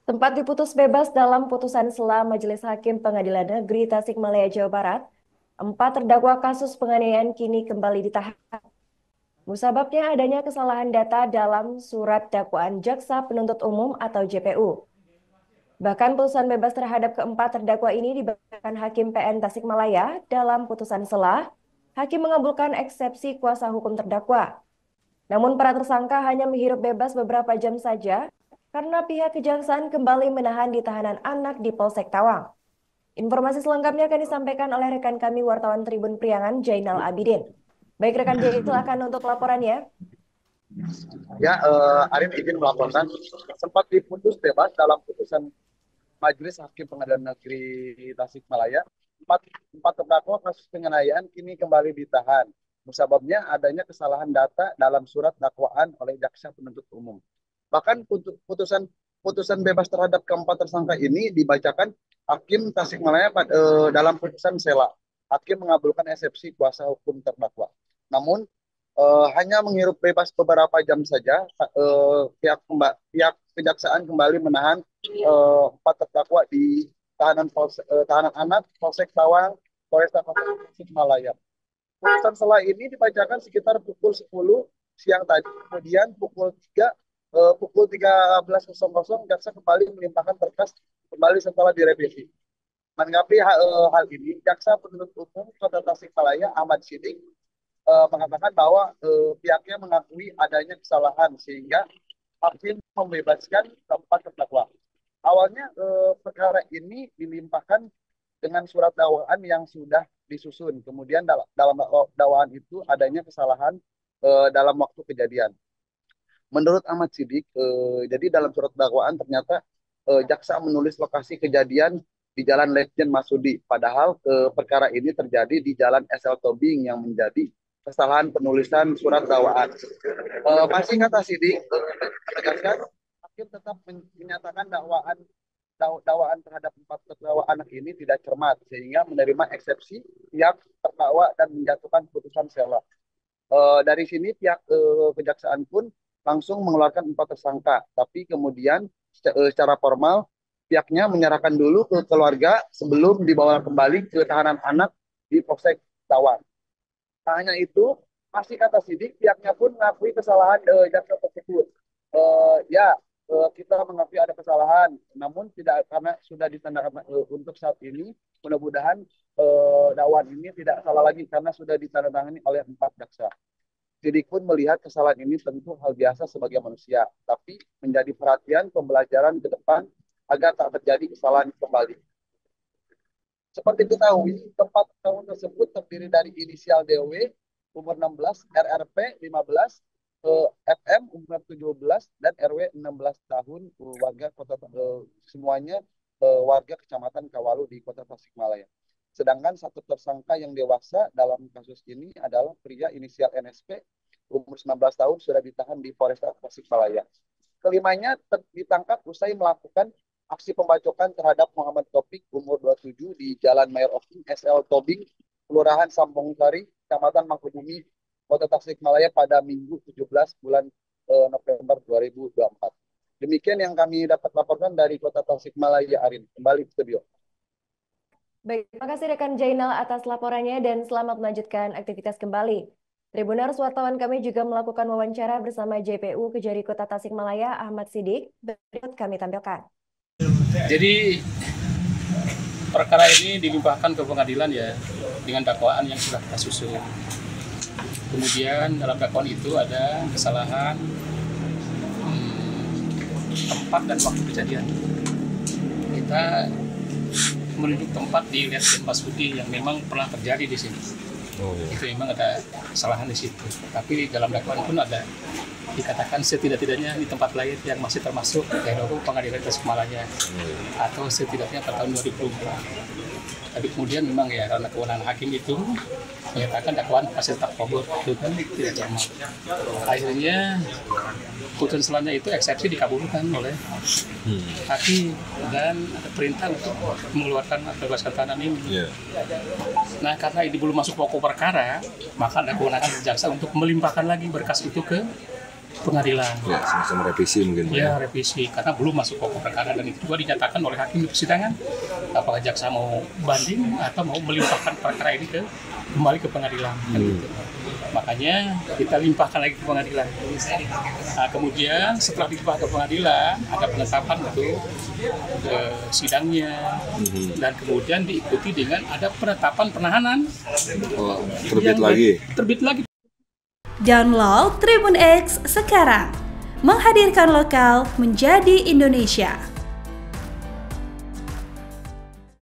Tempat diputus bebas dalam putusan sela Majelis Hakim Pengadilan Negeri Tasikmalaya, Jawa Barat, 4 terdakwa kasus penganiayaan kini kembali ditahan. Musababnya adanya kesalahan data dalam surat dakwaan Jaksa Penuntut Umum atau JPU. Bahkan putusan bebas terhadap keempat terdakwa ini dibacakan Hakim PN Tasikmalaya dalam putusan sela. Hakim mengabulkan eksepsi kuasa hukum terdakwa. Namun para tersangka hanya menghirup bebas beberapa jam saja karena pihak kejaksaan kembali menahan di tahanan anak di Polsek Tawang. Informasi selengkapnya akan disampaikan oleh rekan kami wartawan Tribun Priangan, Jainal Abidin. Baik rekan Jainal, silakan untuk laporannya. Ya, Arif izin melaporkan sempat diputus bebas dalam putusan Majelis Hakim Pengadilan Negeri Tasikmalaya. Empat, empat terdakwa kasus penganiayaan kini kembali ditahan. Musababnya adanya kesalahan data dalam surat dakwaan oleh jaksa penuntut umum. Bahkan putusan putusan bebas terhadap keempat tersangka ini dibacakan Hakim Tasikmalaya dalam putusan sela. Hakim mengabulkan eksepsi kuasa hukum terdakwa. Namun hanya menghirup bebas beberapa jam saja, pihak kejaksaan kembali menahan empat terdakwa di tahanan anak Polsek Tawang, Polresta Tasikmalaya. Putusan sela ini dibacakan sekitar pukul 10 siang tadi, kemudian pukul 13.00 jaksa kembali melimpahkan berkas kembali setelah direvisi. Menanggapi hal ini, jaksa penuntut umum Kota Tasikmalaya Ahmad Sidik mengatakan bahwa pihaknya mengakui adanya kesalahan sehingga hakim membebaskan keempat terdakwa. Awalnya perkara ini dilimpahkan dengan surat dakwaan yang sudah disusun. Kemudian dalam dakwaan itu adanya kesalahan dalam waktu kejadian. Menurut Ahmad Sidik, jadi dalam surat dakwaan ternyata jaksa menulis lokasi kejadian di Jalan Letjen Masudi, padahal perkara ini terjadi di Jalan SL Tobing yang menjadi kesalahan penulisan surat dakwaan. Masih kata Sidik, menegaskan hakim tetap menyatakan dakwaan terhadap empat terdakwa anak ini tidak cermat sehingga menerima eksepsi pihak terdakwa dan menjatuhkan putusan sela. Dari sini pihak kejaksaan pun langsung mengeluarkan empat tersangka, tapi kemudian secara formal pihaknya menyerahkan dulu ke keluarga sebelum dibawa kembali ke tahanan anak di Polsek Tawang. Tak hanya itu, masih kata Sidik, pihaknya pun mengakui kesalahan jaksa tersebut. Ya, kita mengakui ada kesalahan, namun tidak karena sudah ditandakan untuk saat ini, mudah-mudahan dakwaan ini tidak salah lagi karena sudah ditandatangani oleh empat jaksa. Sidik pun melihat kesalahan ini tentu hal biasa sebagai manusia, tapi menjadi perhatian pembelajaran ke depan agar tak terjadi kesalahan kembali. Seperti diketahui, tempat tahun tersebut terdiri dari inisial DW, umur 16, RRP 15, FM umur 17, dan RW 16 tahun, warga kota semuanya warga Kecamatan Kawalu di Kota Tasikmalaya. Sedangkan satu tersangka yang dewasa dalam kasus ini adalah pria inisial NSP, umur 19 tahun, sudah ditahan di Polresta Tasikmalaya. Kelimanya ditangkap usai melakukan aksi pembacokan terhadap Muhammad Topik, umur 27, di Jalan Mayor Oking, SL Tobing, Kelurahan Sambong Sari, Kecamatan Mangkubumi, Kota Tasikmalaya pada Minggu 17 bulan November 2024. Demikian yang kami dapat laporkan dari Kota Tasikmalaya, Arin. Kembali ke studio. Baik, terima kasih rekan Jainal atas laporannya dan selamat melanjutkan aktivitas kembali. Tribuners, wartawan kami juga melakukan wawancara bersama JPU Kejari Kota Tasikmalaya Ahmad Sidik. Berikut kami tampilkan. Jadi perkara ini dilimpahkan ke pengadilan ya dengan dakwaan yang sudah kita susun. Kemudian dalam dakwaan itu ada kesalahan tempat dan waktu kejadian. Kita menunjuk tempat di Letjen Masudi yang memang pernah terjadi di sini. Itu memang ada kesalahan di situ. Tapi dalam dakwaan pun ada dikatakan setidak-tidaknya di tempat lain yang masih termasuk daerah pengadilan Tasikmalaya atau setidaknya pada tahun 2004. Tapi kemudian memang ya karena kewenangan hakim itu menyatakan dakwaan masih tetap kabur, itu kan tidak cermat. Akhirnya putusan selanjutnya itu eksepsi dikabulkan oleh hakim dan ada perintah untuk mengeluarkan atau bebaskan tahanan ini. Nah karena ini belum masuk pokok perkara, maka ada kewenangan jaksa untuk melimpahkan lagi berkas itu ke pengadilan. Ya, sama-sama revisi mungkin. Ya, revisi karena belum masuk pokok perkara, dan itu juga dinyatakan oleh hakim di persidangan apakah jaksa mau banding atau mau melimpahkan perkara ini kembali ke pengadilan. Kan gitu. Makanya kita limpahkan lagi ke pengadilan. Nah, kemudian setelah dilimpah ke pengadilan ada penetapan untuk sidangnya, dan kemudian diikuti dengan ada penetapan penahanan. Oh, terbit lagi. Download Tribun X sekarang, menghadirkan lokal menjadi Indonesia.